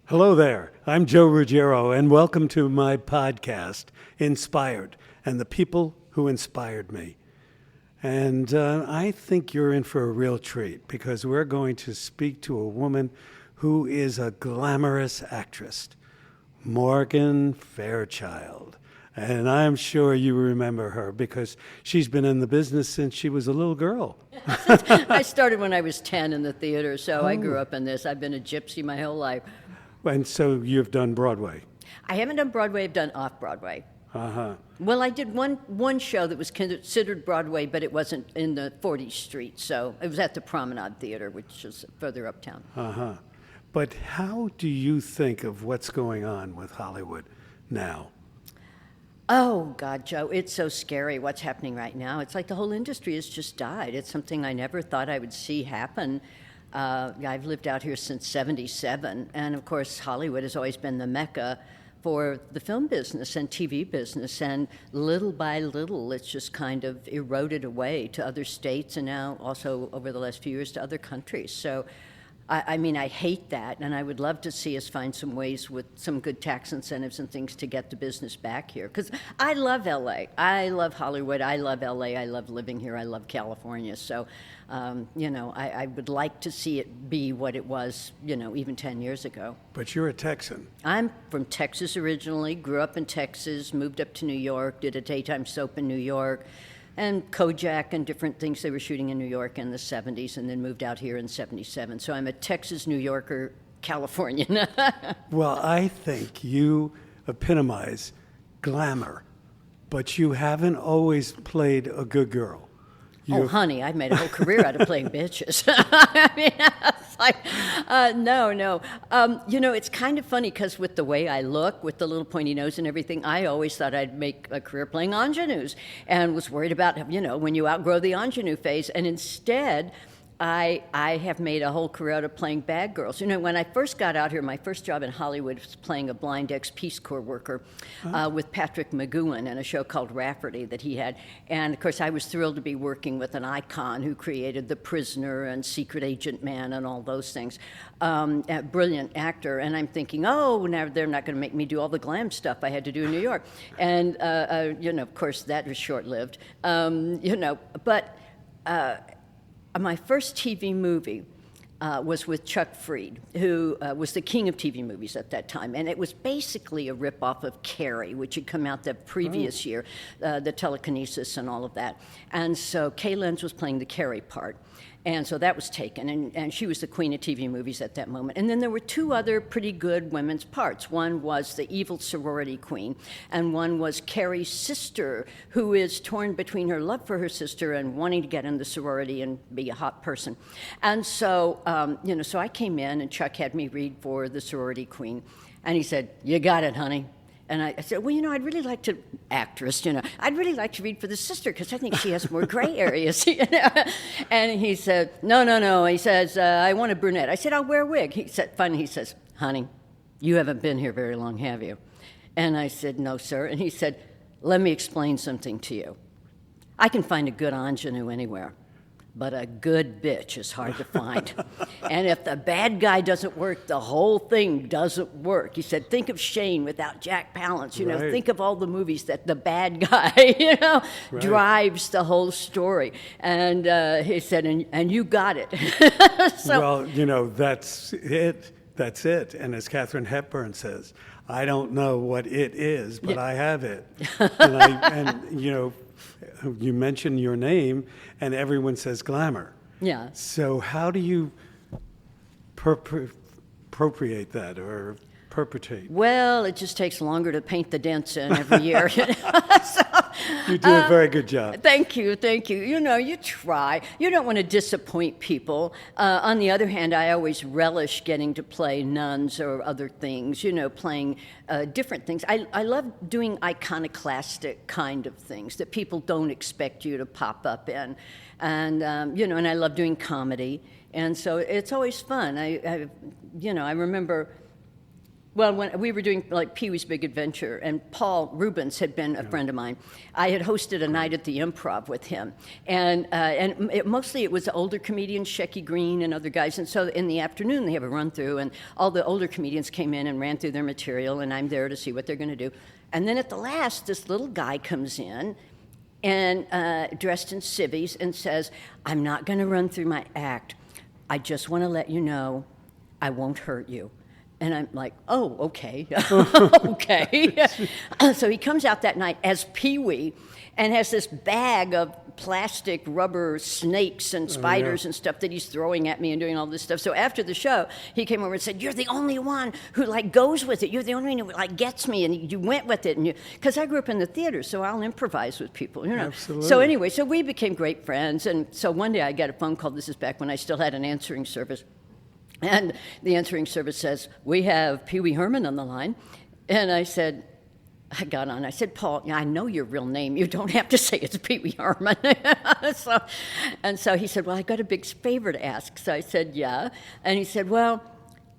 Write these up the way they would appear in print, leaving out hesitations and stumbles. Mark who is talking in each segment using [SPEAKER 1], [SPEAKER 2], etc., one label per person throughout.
[SPEAKER 1] Hello there. I'm Joe Ruggiero, and welcome to my podcast, Inspired, and the people who inspired me. And I think you're in for a real treat because we're going to speak to a woman who is a glamorous actress, Morgan Fairchild. And I'm sure you remember her because she's been in the business since she was a little girl.
[SPEAKER 2] I started when I was 10 in the theater, so I grew up in this. I've been a gypsy my whole life.
[SPEAKER 1] And so you've done Broadway.
[SPEAKER 2] I haven't done Broadway, I've done off-Broadway.
[SPEAKER 1] Uh-huh.
[SPEAKER 2] Well, I did one show that was considered Broadway, but it wasn't in the 40th Street, so it was at the Promenade Theater, which is further uptown.
[SPEAKER 1] Uh-huh. But how do you think of what's going on with Hollywood now?
[SPEAKER 2] Oh, God, Joe, it's so scary what's happening right now. It's like the whole industry has just died. It's something I never thought I would see happen. I've lived out here since '77, and of course, Hollywood has always been the mecca for the film business and TV business, and little by little, it's just kind of eroded away to other states, and now also over the last few years to other countries. So, I mean, I hate that, and I would love to see us find some ways with some good tax incentives and things to get the business back here. Because I love LA, I love Hollywood, I love LA, I love living here, I love California. So, I would like to see it be what it was, even 10 years ago.
[SPEAKER 1] But you're a Texan.
[SPEAKER 2] I'm from Texas originally, grew up in Texas, moved up to New York, did a daytime soap in New York, and Kojak and different things they were shooting in New York in the 70s, and then moved out here in '77. So I'm a Texas, New Yorker, Californian.
[SPEAKER 1] Well, I think you epitomize glamour, but you haven't always played a good girl.
[SPEAKER 2] Oh, honey, I've made a whole career out of playing bitches. I mean, it's like, no. It's kind of funny because with the way I look, with the little pointy nose and everything, I always thought I'd make a career playing ingenues and was worried about, when you outgrow the ingenue phase. And instead, I have made a whole career out of playing bad girls. When I first got out here, my first job in Hollywood was playing a blind ex-Peace Corps worker with Patrick McGowan in a show called Rafferty that he had. And, of course, I was thrilled to be working with an icon who created The Prisoner and Secret Agent Man and all those things. A brilliant actor. And I'm thinking, now they're not going to make me do all the glam stuff I had to do in New York. And, of course, that was short-lived. My first TV movie was with Chuck Fried, who was the king of TV movies at that time. And it was basically a ripoff of Carrie, which had come out the previous year, the telekinesis and all of that. And so Kay Lenz was playing the Carrie part. And so that was taken, and she was the queen of TV movies at that moment. And then there were two other pretty good women's parts. One was the evil sorority queen, and one was Carrie's sister, who is torn between her love for her sister and wanting to get in the sorority and be a hot person. And so, so I came in, and Chuck had me read for the sorority queen, and he said, "You got it, honey." And I said, well, I'd really like to, I'd really like to read for the sister because I think she has more gray areas. And he said, no. He says, I want a brunette. I said, I'll wear a wig. He said, funny, he says, honey, you haven't been here very long, have you? And I said, no, sir. And he said, let me explain something to you. I can find a good ingenue anywhere, but a good bitch is hard to find. And if the bad guy doesn't work, the whole thing doesn't work. He said, think of Shane without Jack Palance.
[SPEAKER 1] Right.
[SPEAKER 2] Think of all the movies that the bad guy,
[SPEAKER 1] Right.
[SPEAKER 2] drives the whole story. And he said, and you got it.
[SPEAKER 1] Well, that's it. That's it. And as Katharine Hepburn says, I don't know what it is, but I have it. You mention your name, and everyone says glamour.
[SPEAKER 2] Yeah.
[SPEAKER 1] So how do you appropriate that or perpetrate?
[SPEAKER 2] Well, it just takes longer to paint the dents in every year.
[SPEAKER 1] You do a very good job.
[SPEAKER 2] Thank you. You try. You don't want to disappoint people. On the other hand, I always relish getting to play nuns or other things, playing different things. I love doing iconoclastic kind of things that people don't expect you to pop up in. And, and I love doing comedy. And so it's always fun. I remember Well, when we were doing like Pee-wee's Big Adventure, and Paul Rubens had been a friend of mine, I had hosted a night at the Improv with him, and mostly it was older comedians, Shecky Green and other guys, and so in the afternoon they have a run through, and all the older comedians came in and ran through their material, and I'm there to see what they're going to do, and then at the last, this little guy comes in, and dressed in civvies, and says, "I'm not going to run through my act. I just want to let you know, I won't hurt you." And I'm like, oh, okay, okay. So he comes out that night as Pee-wee and has this bag of plastic rubber snakes and spiders and stuff that he's throwing at me and doing all this stuff. So after the show, he came over and said, "You're the only one who like goes with it. You're the only one who like gets me, and you went with it." And because I grew up in the theater, so I'll improvise with people, you know.
[SPEAKER 1] Absolutely.
[SPEAKER 2] So anyway, so we became great friends. And so one day I got a phone call. This is back when I still had an answering service. And the answering service says, "We have Pee Wee Herman on the line." And I got on. I said, "Paul, I know your real name. You don't have to say it's Pee Wee Herman." So he said, "Well, I got a big favor to ask." So I said, "Yeah." And he said, "Well,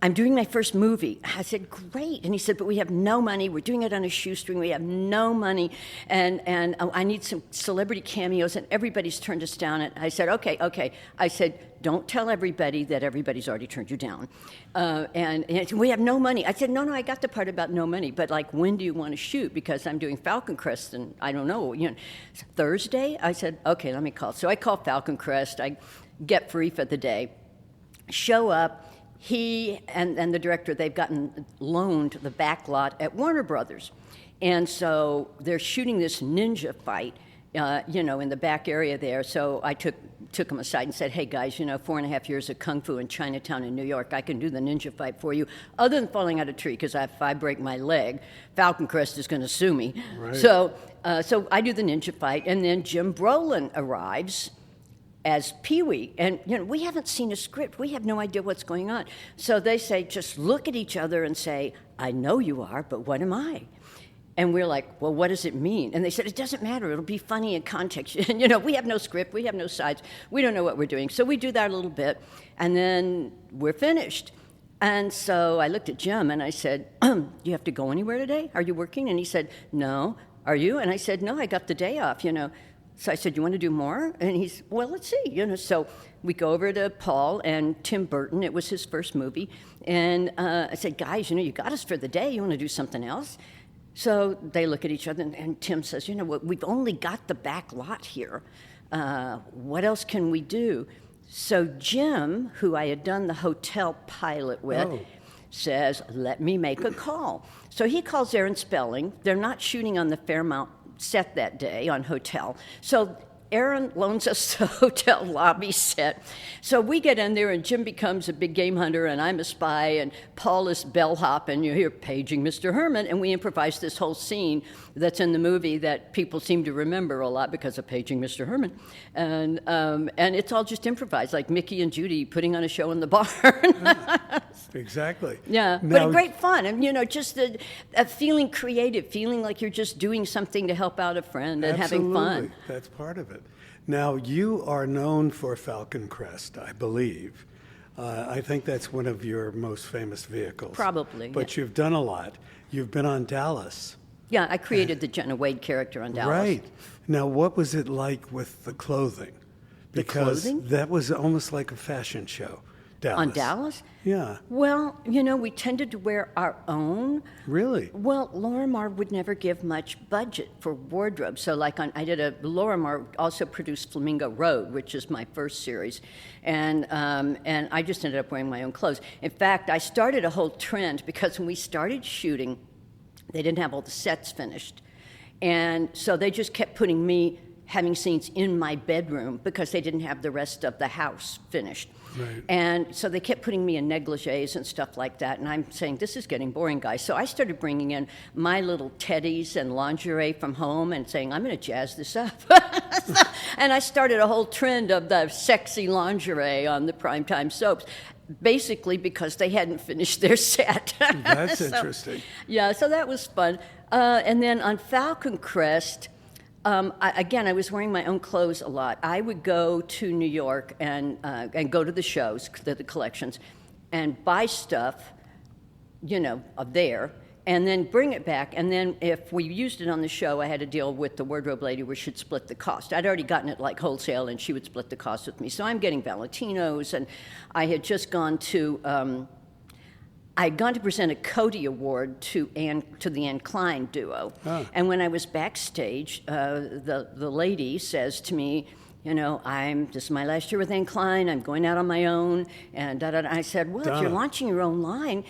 [SPEAKER 2] I'm doing my first movie." I said, "Great." And he said, "But we have no money. We're doing it on a shoestring. We have no money. And I need some celebrity cameos." And everybody's turned us down. And I said, okay. I said, "Don't tell everybody that everybody's already turned you down." And he said, "We have no money." I said, no, I got the part about no money. But, like, when do you want to shoot? Because I'm doing Falcon Crest, and I don't know. Thursday? I said, okay, let me call. So I call Falcon Crest. I get free for the day. Show up. He and the director, they've gotten loaned the back lot at Warner Brothers. And so they're shooting this ninja fight, in the back area there. So I took him aside and said, "Hey, guys, 4.5 years of Kung Fu in Chinatown in New York. I can do the ninja fight for you, other than falling out of a tree, because if I break my leg, Falcon Crest is going to sue me." Right. So I do the ninja fight, and then Jim Brolin arrives as Pee-wee. And, we haven't seen a script. We have no idea what's going on. So they say, just look at each other and say, "I know you are, but what am I?" And we're like, "Well, what does it mean?" And they said, "It doesn't matter. It'll be funny in context." And, we have no script. We have no sides. We don't know what we're doing. So we do that a little bit, and then we're finished. And so I looked at Jim, and I said, "Do you have to go anywhere today? Are you working?" And he said, "No." "Are you?" And I said, "No, I got the day off, So I said, "You want to do more?" And he's, "Well, let's see." So we go over to Paul and Tim Burton. It was his first movie. And I said, "Guys, you got us for the day. You want to do something else?" So they look at each other, and Tim says, "We've only got the back lot here. What else can we do?" So Jim, who I had done the hotel pilot with, says, "Let me make a call." So he calls Aaron Spelling. They're not shooting on the Fairmount set that day on hotel. So Aaron loans us the hotel lobby set. So we get in there, and Jim becomes a big game hunter, and I'm a spy, and Paul is bellhop, and you hear paging Mr. Herman, and we improvise this whole scene that's in the movie that people seem to remember a lot because of paging Mr. Herman. And it's all just improvised, like Mickey and Judy putting on a show in the barn.
[SPEAKER 1] Exactly.
[SPEAKER 2] Yeah,
[SPEAKER 1] now,
[SPEAKER 2] but great fun, and just feeling creative, feeling like you're just doing something to help out a friend and having fun.
[SPEAKER 1] That's part of it. Now, you are known for Falcon Crest, I believe. I think that's one of your most famous vehicles.
[SPEAKER 2] Probably.
[SPEAKER 1] But you've done a lot. You've been on Dallas.
[SPEAKER 2] Yeah, I created the Jenna Wade character on Dallas.
[SPEAKER 1] Right. Now, what was it like with the clothing? Because
[SPEAKER 2] the clothing?
[SPEAKER 1] that was almost like a fashion show. Dallas.
[SPEAKER 2] On Dallas?
[SPEAKER 1] Yeah.
[SPEAKER 2] Well, we tended to wear our own.
[SPEAKER 1] Really?
[SPEAKER 2] Well, Lorimar would never give much budget for wardrobe. So Lorimar also produced Flamingo Road, which is my first series. And I just ended up wearing my own clothes. In fact, I started a whole trend because when we started shooting, they didn't have all the sets finished. And so they just kept putting me having scenes in my bedroom because they didn't have the rest of the house finished.
[SPEAKER 1] Right.
[SPEAKER 2] And so they kept putting me in negligees and stuff like that, and I'm saying, this is getting boring, guys. So I started bringing in my little teddies and lingerie from home and saying, I'm going to jazz this up. And I started a whole trend of the sexy lingerie on the primetime soaps, basically because they hadn't finished their set.
[SPEAKER 1] That's interesting.
[SPEAKER 2] Yeah, so that was fun. And then on Falcon Crest, I was wearing my own clothes a lot. I would go to New York and go to the shows, the collections, and buy stuff there, and then bring it back. And then if we used it on the show, I had to deal with the wardrobe lady where she'd split the cost. I'd already gotten it like wholesale, and she would split the cost with me. So I'm getting Valentino's, and I had just gone to... I'd gone to present a Cody Award to the Anne Klein duo. Oh. And when I was backstage, the lady says to me, this is my last year with Anne Klein, I'm going out on my own, and I said, well, Donna, if you're launching your own line,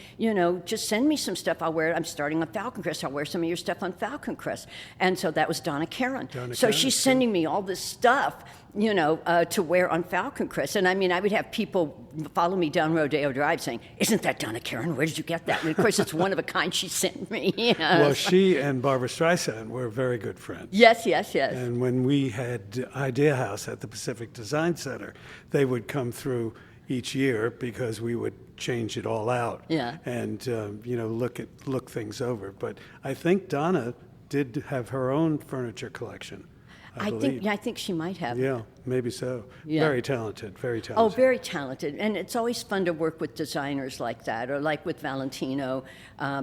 [SPEAKER 2] just send me some stuff, I'll wear it. I'm starting on Falcon Crest, I'll wear some of your stuff on Falcon Crest. And so that was Donna Karan. So she's sending me all this stuff, to wear on Falcon Crest. And I would have people follow me down Rodeo Drive saying, isn't that Donna Karan? Where did you get that? And of course, it's one of a kind she sent me.
[SPEAKER 1] Well, she and Barbara Streisand were very good friends.
[SPEAKER 2] Yes.
[SPEAKER 1] And when we had Idea House at the Pacific Design Center, they would come through each year because we would change it all out and, look things over. But I think Donna did have her own furniture collection. I
[SPEAKER 2] think she might have.
[SPEAKER 1] Yeah, maybe so. Yeah. Very talented.
[SPEAKER 2] Oh, very talented. And it's always fun to work with designers like that, or like with Valentino,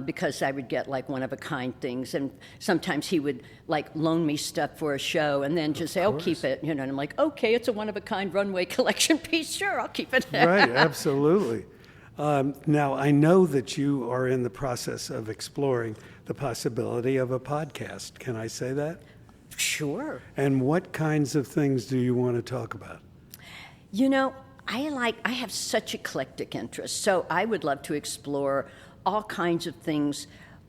[SPEAKER 2] because I would get like one-of-a-kind things. And sometimes he would like loan me stuff for a show and then just say, keep it. And I'm like, okay, it's a one-of-a-kind runway collection piece. Sure, I'll keep it.
[SPEAKER 1] Right, absolutely. Now, I know that you are in the process of exploring the possibility of a podcast. Can I say that?
[SPEAKER 2] Sure.
[SPEAKER 1] And what kinds of things do you want to talk about?
[SPEAKER 2] I have such eclectic interests, so I would love to explore all kinds of things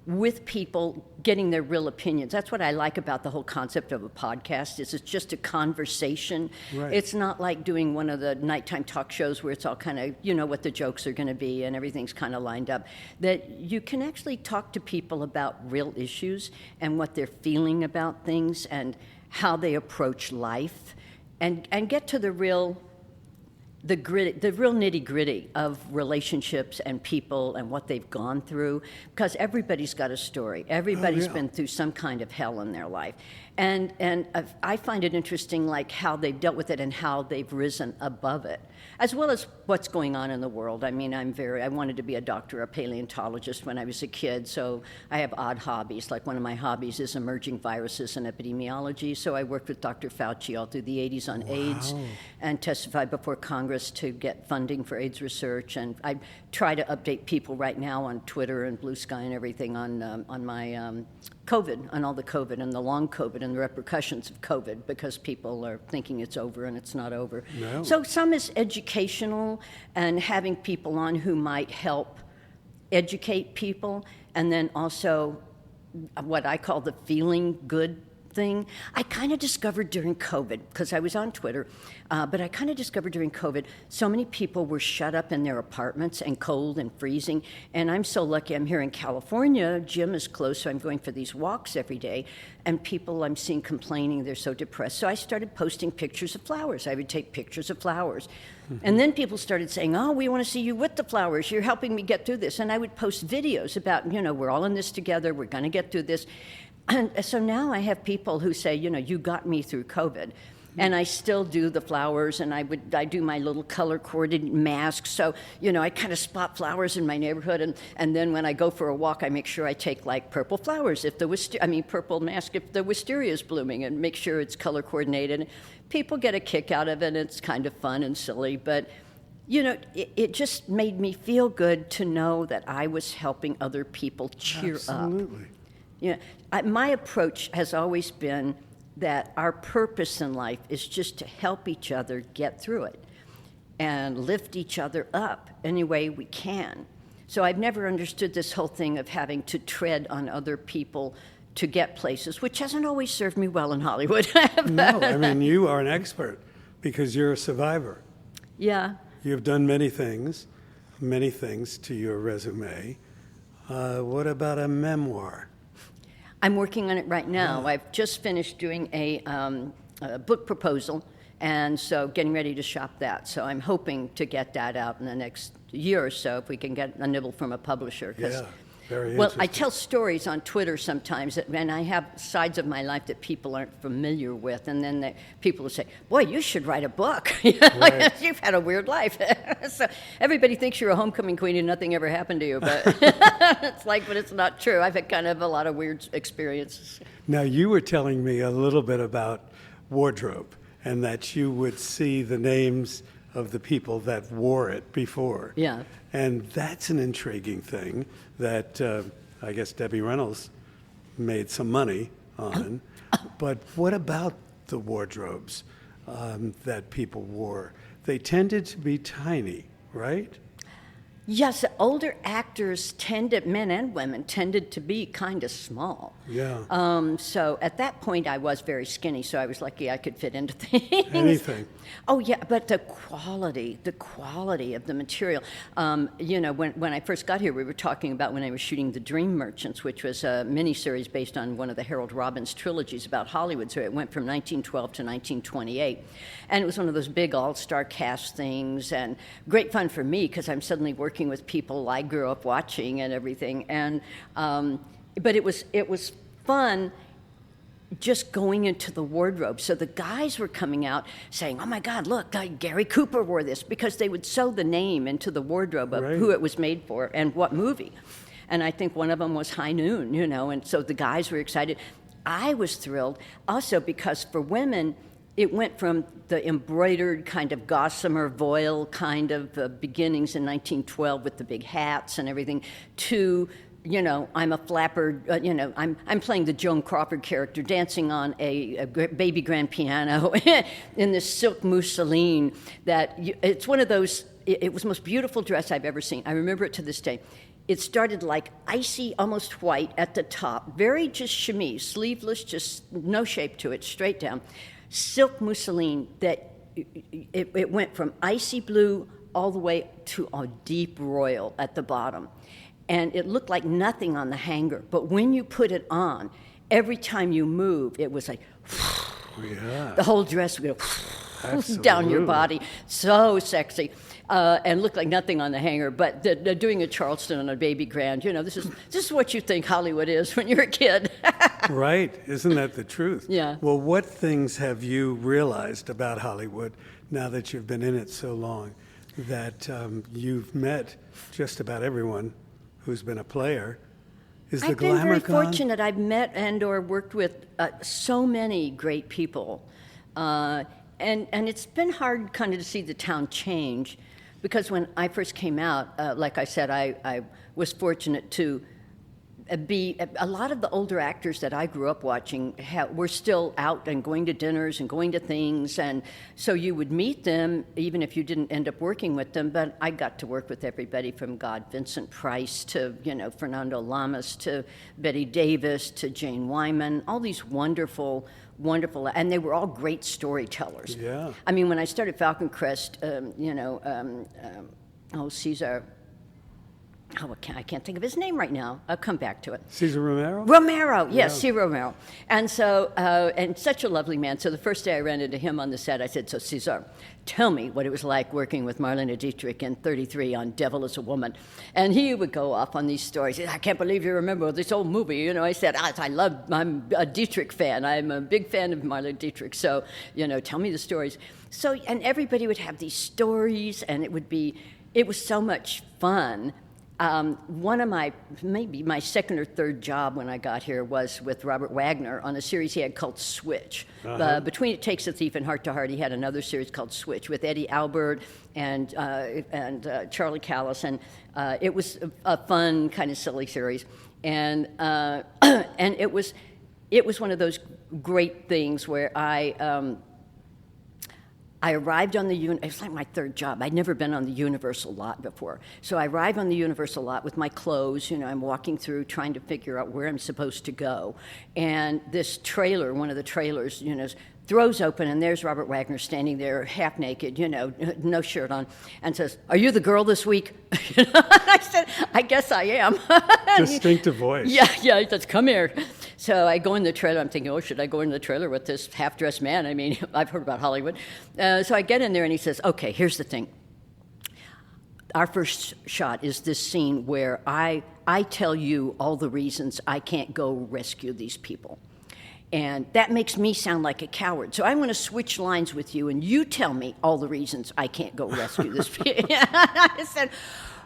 [SPEAKER 2] with people getting their real opinions. That's what I like about the whole concept of a podcast, is it's just a conversation.
[SPEAKER 1] Right.
[SPEAKER 2] It's not like doing one of the nighttime talk shows where it's all kind of, what the jokes are going to be and everything's kind of lined up. That you can actually talk to people about real issues and what they're feeling about things and how they approach life and get to the real nitty-gritty of relationships and people and what they've gone through, because everybody's got a story. Everybody's been through some kind of hell in their life. And I find it interesting, like how they've dealt with it and how they've risen above it, as well as what's going on in the world. I wanted to be a doctor, a paleontologist when I was a kid, so I have odd hobbies. Like one of my hobbies is emerging viruses and epidemiology, so I worked with Dr. Fauci all through the 80s on AIDS and testified before Congress to get funding for AIDS research. And I try to update people right now on Twitter and Blue Sky and everything on my COVID, on all the COVID and the long COVID and the repercussions of COVID, because people are thinking it's over and it's not over.
[SPEAKER 1] No.
[SPEAKER 2] So some is educational and having people on who might help educate people, and then also what I call the feeling good thing. I kind of discovered during COVID, because I was on Twitter, but I kind of discovered during COVID, so many people were shut up in their apartments and cold and freezing. And I'm so lucky I'm here in California. Gym is closed, so I'm going for these walks every day. And people I'm seeing complaining they're so depressed. So I started posting pictures of flowers. I would take pictures of flowers. Mm-hmm. And then people started saying, oh, we want to see you with the flowers. You're helping me get through this. And I would post videos about, we're all in this together. We're going to get through this. And so now I have people who say, you got me through COVID. And I still do the flowers, and I do my little color-coordinated masks. So, I kind of spot flowers in my neighborhood, and then when I go for a walk, I make sure I take like purple flowers purple mask if the wisteria is blooming, and make sure it's color-coordinated. People get a kick out of it, and it's kind of fun and silly, but it just made me feel good to know that I was helping other people cheer
[SPEAKER 1] Absolutely.
[SPEAKER 2] up. My approach has always been that our purpose in life is just to help each other get through it and lift each other up any way we can. So I've never understood this whole thing of having to tread on other people to get places, which hasn't always served me well in Hollywood.
[SPEAKER 1] No, you are an expert because you're a survivor.
[SPEAKER 2] Yeah.
[SPEAKER 1] You've done many things to your resume. What about a memoir?
[SPEAKER 2] I'm working on it right now.
[SPEAKER 1] Yeah.
[SPEAKER 2] I've just finished doing a book proposal, and so getting ready to shop that. So I'm hoping to get that out in the next year or so if we can get a nibble from a publisher. Because
[SPEAKER 1] Very
[SPEAKER 2] Well, I
[SPEAKER 1] interesting.
[SPEAKER 2] tell stories on Twitter sometimes, and I have sides of my life that people aren't familiar with, and then people will say, "Boy, you should write a book.
[SPEAKER 1] Right.
[SPEAKER 2] You've had a weird life." So everybody thinks you're a homecoming queen and nothing ever happened to you, but but it's not true. I've had kind of a lot of weird experiences.
[SPEAKER 1] Now, you were telling me a little bit about wardrobe and that you would see the names of the people that wore it before.
[SPEAKER 2] Yeah.
[SPEAKER 1] And that's an intriguing thing that I guess Debbie Reynolds made some money on. But what about the wardrobes that people wore? They tended to be tiny, right?
[SPEAKER 2] Yes, older actors men and women, tended to be kind of small.
[SPEAKER 1] Yeah.
[SPEAKER 2] So at that point, I was very skinny, so I was lucky I could fit into things.
[SPEAKER 1] Anything.
[SPEAKER 2] Oh yeah, but the quality of the material. When I first got here, we were talking about when I was shooting The Dream Merchants, which was a miniseries based on one of the Harold Robbins trilogies about Hollywood. So it went from 1912 to 1928, and it was one of those big all-star cast things, and great fun for me because I'm suddenly working with people I grew up watching and everything. And but it was fun just going into the wardrobe. So the guys were coming out saying, "Oh my God, look, Gary Cooper wore this," because they would sew the name into the wardrobe of
[SPEAKER 1] Right.
[SPEAKER 2] who it was made for and what movie. And I think one of them was High Noon, and so the guys were excited. I was thrilled also because for women, it went from the embroidered kind of gossamer voile kind of beginnings in 1912 with the big hats and everything to, I'm a flapper, I'm playing the Joan Crawford character dancing on a baby grand piano in this silk mousseline it's one of those, it was the most beautiful dress I've ever seen. I remember it to this day. It started like icy, almost white at the top, very just chemise, sleeveless, just no shape to it, straight down. Silk mousseline that it went from icy blue all the way to a deep royal at the bottom. And it looked like nothing on the hanger. But when you put it on, every time you moved, it was like,
[SPEAKER 1] Yeah.
[SPEAKER 2] the whole dress would go down your
[SPEAKER 1] Absolutely.
[SPEAKER 2] body. So sexy. And looked like nothing on the hanger. But they're doing a Charleston on a baby grand. This is what you think Hollywood is when you're a kid.
[SPEAKER 1] Right. Isn't that the truth?
[SPEAKER 2] Yeah.
[SPEAKER 1] Well, what things have you realized about Hollywood now that you've been in it so long that you've met just about everyone who's been a player? Is the
[SPEAKER 2] I've been
[SPEAKER 1] glamour
[SPEAKER 2] very
[SPEAKER 1] gone?
[SPEAKER 2] fortunate. I've met and or worked with so many great people. And it's been hard kind of to see the town change because when I first came out, like I said, I was fortunate to a lot of the older actors that I grew up watching were still out and going to dinners and going to things, and so you would meet them even if you didn't end up working with them. But I got to work with everybody from Vincent Price to Fernando Lamas to Betty Davis to Jane Wyman, all these wonderful, and they were all great storytellers.
[SPEAKER 1] Yeah.
[SPEAKER 2] I mean, when I started Falcon Crest, Caesar. I can't think of his name right now. I'll come back to it.
[SPEAKER 1] Cesar Romero?
[SPEAKER 2] Romero, yes,
[SPEAKER 1] Yeah.
[SPEAKER 2] C. Romero. And so, and such a lovely man. So the first day I ran into him on the set, I said, "So Cesar, tell me what it was like working with Marlene Dietrich in 33 on Devil is a Woman." And he would go off on these stories. "I can't believe you remember this old movie." I said, I'm a Dietrich fan. I'm a big fan of Marlene Dietrich. So, tell me the stories. So, and everybody would have these stories, and it was so much fun. One of maybe my second or third job when I got here was with Robert Wagner on a series he had called Switch. Between It Takes a Thief and Heart to Heart, he had another series called Switch with Eddie Albert and Charlie Callis, and it was a fun kind of silly series, and it was one of those great things where I arrived on it was like my third job. I'd never been on the Universal lot before. So I arrived on the Universal lot with my clothes. I'm walking through trying to figure out where I'm supposed to go. And this trailer, one of the trailers, throws open, and there's Robert Wagner standing there half naked, no shirt on, and says, "Are you the girl this week?" I said, "I guess I am."
[SPEAKER 1] Distinctive voice.
[SPEAKER 2] Yeah, he says, "Come here." So I go in the trailer. I'm thinking, should I go in the trailer with this half-dressed man? I mean, I've heard about Hollywood. So I get in there, and he says, "Okay, here's the thing. Our first shot is this scene where I I tell you all the reasons I can't go rescue these people. And that makes me sound like a coward. So I'm going to switch lines with you, and you tell me all the reasons I can't go rescue this people. I said,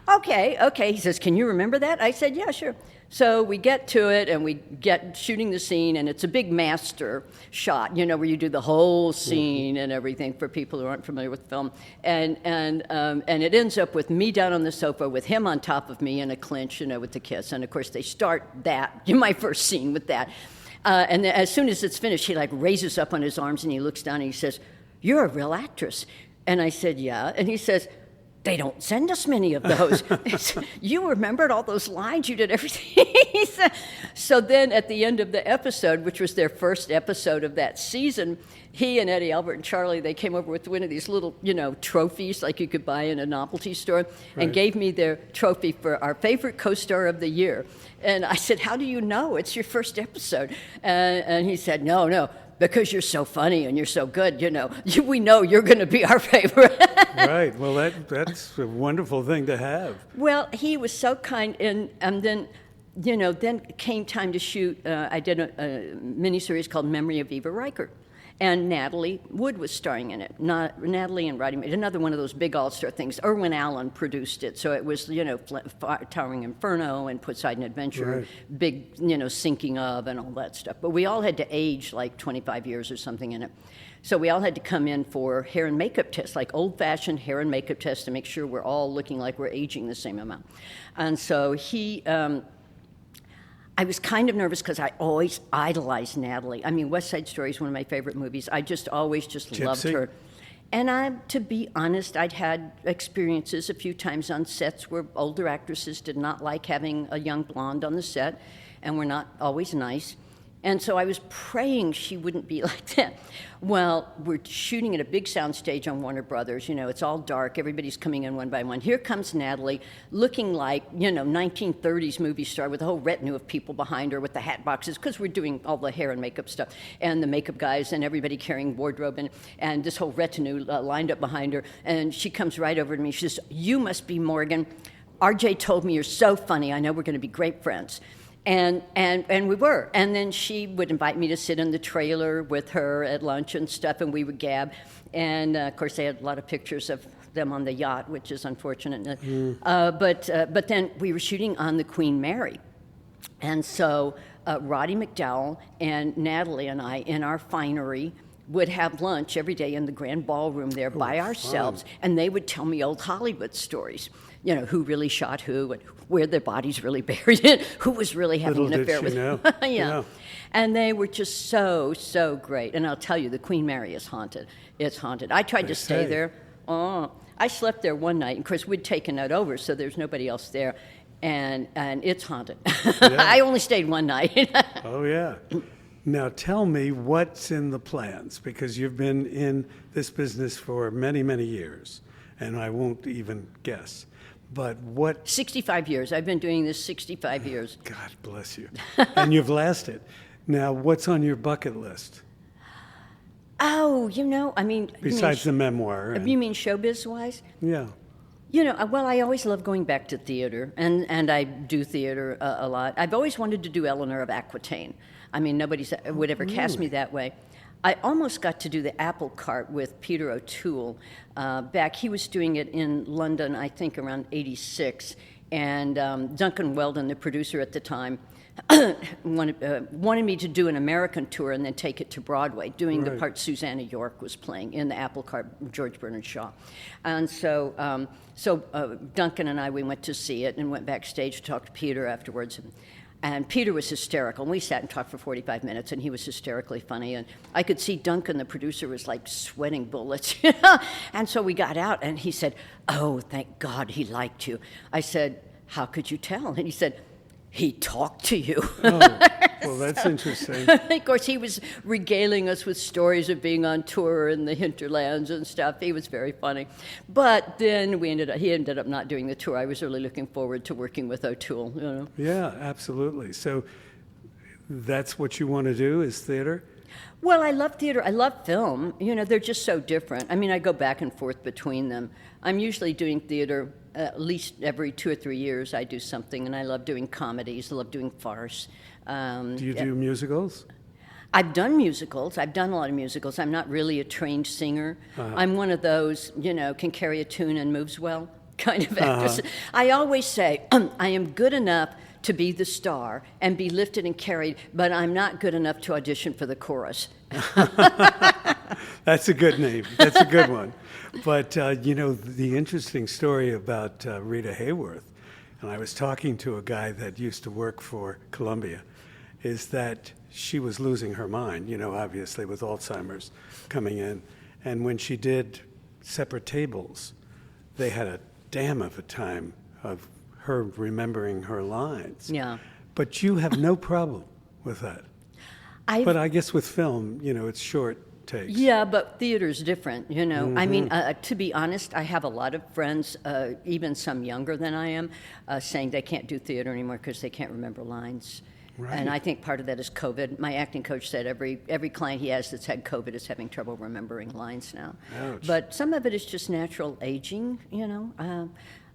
[SPEAKER 2] okay. He says, can you remember that? I said, yeah, sure. So we get to it, and we get shooting the scene, and it's a big master shot, where you do the whole scene and everything for people who aren't familiar with film. And it ends up with me down on the sofa with him on top of me in a clinch, with the kiss. And, of course, they start that, my first scene with that. And then as soon as it's finished, he raises up on his arms and he looks down and he says, "You're a real actress." And I said, "Yeah." And he says, "They don't send us many of those." Said, "You remembered all those lines, you did everything." He said, so then at the end of the episode, which was their first episode of that season, he and Eddie, Albert, and Charlie, they came over with one of these little, trophies like you could buy in a novelty store, and gave me their trophy for our favorite co-star of the year. And I said, "How do you know? It's your first episode." And he said, no, because you're so funny and you're so good, we know you're going to be our favorite.
[SPEAKER 1] Right. Well, that's a wonderful thing to have.
[SPEAKER 2] Well, he was so kind, and then, then came time to shoot. I did a miniseries called Memory of Eva Reichert. And Natalie Wood was starring in it. Natalie and Roddy made another one of those big all-star things. Irwin Allen produced it, so it was, Towering Inferno and Poseidon Adventure, big, sinking of and all that stuff. But we all had to age 25 years or something in it. So we all had to come in for hair and makeup tests, old-fashioned hair and makeup tests to make sure we're all looking like we're aging the same amount. And so I was kind of nervous because I always idolized Natalie. I mean, West Side Story is one of my favorite movies. I always loved her. And to be honest, I'd had experiences a few times on sets where older actresses did not like having a young blonde on the set and were not always nice. And so I was praying she wouldn't be like that. Well, we're shooting at a big soundstage on Warner Brothers. It's all dark. Everybody's coming in one by one. Here comes Natalie, looking like, 1930s movie star with a whole retinue of people behind her with the hat boxes, because we're doing all the hair and makeup stuff, and the makeup guys and everybody carrying wardrobe, and this whole retinue lined up behind her. And she comes right over to me. She says, "You must be Morgan. RJ told me you're so funny. I know we're going to be great friends." And we were. And then she would invite me to sit in the trailer with her at lunch and stuff, and we would gab. And, of course, they had a lot of pictures of them on the yacht, which is unfortunate. But then we were shooting on the Queen Mary. And so Roddy McDowell and Natalie and I, in our finery, would have lunch every day in the grand ballroom there by ourselves, and they would tell me old Hollywood stories. Who really shot who, and where their bodies really buried it, who was really having an affair with
[SPEAKER 1] them.
[SPEAKER 2] Yeah. And they were just so great. And I'll tell you, the Queen Mary is haunted. It's haunted. I tried to stay there. I slept there one night, and of course we'd taken it over, so there's nobody else there, and it's haunted. Yeah. I only stayed one night.
[SPEAKER 1] Oh yeah. Now tell me what's in the plans, because you've been in this business for many, many years, and I won't even guess. But what...
[SPEAKER 2] 65 years. I've been doing this 65 years.
[SPEAKER 1] God bless you. And you've lasted. Now, what's on your bucket list?
[SPEAKER 2] Oh,
[SPEAKER 1] Besides the memoir.
[SPEAKER 2] You mean showbiz-wise?
[SPEAKER 1] Yeah.
[SPEAKER 2] Well, I always love going back to theater, and I do theater a lot. I've always wanted to do Eleanor of Aquitaine. I mean, nobody would ever cast me that way. I almost got to do the apple cart with Peter O'Toole back. He was doing it in London, I think, around '86. And Duncan Weldon, the producer at the time, wanted me to do an American tour and then take it to Broadway, doing the part Susanna York was playing in the apple cart, George Bernard Shaw. And so Duncan and I, we went to see it and went backstage to talk to Peter afterwards. And Peter was hysterical. And we sat and talked for 45 minutes, and he was hysterically funny. And I could see Duncan, the producer, was sweating bullets. And so we got out, and he said, "Oh, thank God he liked you." I said, "How could you tell?" And he said, "He talked to you."
[SPEAKER 1] Oh, well, that's interesting.
[SPEAKER 2] Of course, he was regaling us with stories of being on tour in the hinterlands and stuff. He was very funny. But then he ended up not doing the tour. I was really looking forward to working with O'Toole.
[SPEAKER 1] Yeah, absolutely. So that's what you want to do, is theater?
[SPEAKER 2] Well, I love theater. I love film. You know, they're just so different. I mean, I go back and forth between them. I'm usually doing theater at least every 2 or 3 years. I do something, and I love doing comedies. I love doing farce.
[SPEAKER 1] Do you do musicals?
[SPEAKER 2] I've done musicals. I've done a lot of musicals. I'm not really a trained singer. I'm one of those, you know, can carry a tune and moves well kind of actress. I always say, I am good enough to be the star and be lifted and carried, but I'm not good enough to audition for the chorus.
[SPEAKER 1] That's a good name. That's a good one. But, you know, the interesting story about Rita Hayworth, and I was talking to a guy that used to work for Columbia, is that she was losing her mind, you know, obviously with Alzheimer's coming in. And when she did Separate Tables, they had a damn of a time of her remembering her lines.
[SPEAKER 2] Yeah.
[SPEAKER 1] But you have no problem with that. But I guess with film, you know, it's short takes.
[SPEAKER 2] Yeah, but theater's different, you know. I mean, to be honest, I have a lot of friends, even some younger than I am, saying they can't do theater anymore because they can't remember lines.
[SPEAKER 1] Right.
[SPEAKER 2] And I think part of that is COVID. My acting coach said every client he has that's had COVID is having trouble remembering lines now.
[SPEAKER 1] Ouch.
[SPEAKER 2] But some of it is just natural aging, you know.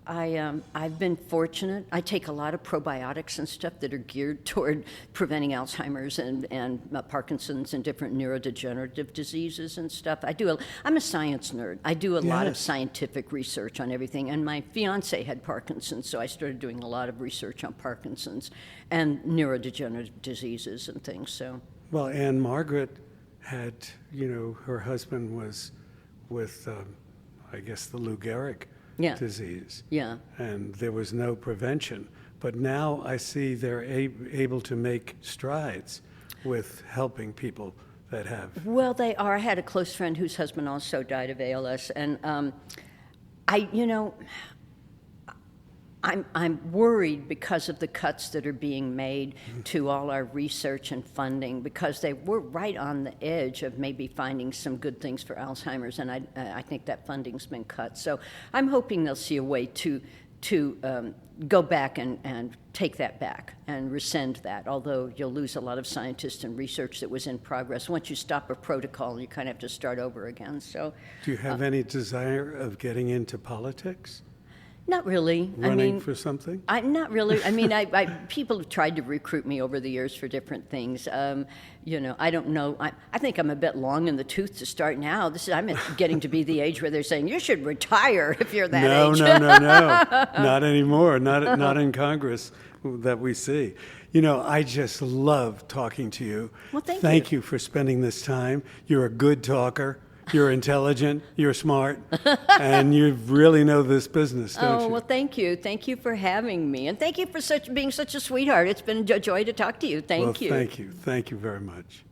[SPEAKER 2] I've been fortunate. I take a lot of probiotics and stuff that are geared toward preventing Alzheimer's and Parkinson's and different neurodegenerative diseases and stuff. I'm a science nerd. I do a lot of scientific research on everything. And my fiance had Parkinson's, so I started doing a lot of research on Parkinson's and neurodegenerative diseases and things. So.
[SPEAKER 1] Well, Anne Margaret had, you know, her husband was with, I guess, the Lou Gehrig disease.
[SPEAKER 2] Yeah.
[SPEAKER 1] And there was no prevention. But now I see they're able to make strides with helping people that have.
[SPEAKER 2] Well, they are. I had a close friend whose husband also died of ALS. And I'm worried because of the cuts that are being made to all our research and funding, because they were right on the edge of maybe finding some good things for Alzheimer's, and I think that funding's been cut. So I'm hoping they'll see a way to go back and take that back and rescind that, although you'll lose a lot of scientists and research that was in progress. Once you stop a protocol, you kind of have to start over again. So,
[SPEAKER 1] do you have any desire of getting into politics?
[SPEAKER 2] Not really.
[SPEAKER 1] Running for something?
[SPEAKER 2] Not really. I mean, people have tried to recruit me over the years for different things. You know, I don't know. I think I'm a bit long in the tooth to start now. I'm getting to be the age where they're saying you should retire if you're that age.
[SPEAKER 1] No. Not anymore. Not in Congress that we see. You know, I just love talking to you.
[SPEAKER 2] Well, thank you.
[SPEAKER 1] Thank you for spending this time. You're a good talker. You're intelligent, you're smart, and you really know this business, don't you?
[SPEAKER 2] Oh, well, thank you. Thank you for having me. And thank you for being such a sweetheart. It's been a joy to talk to you. Thank you.
[SPEAKER 1] Thank you. Thank you very much.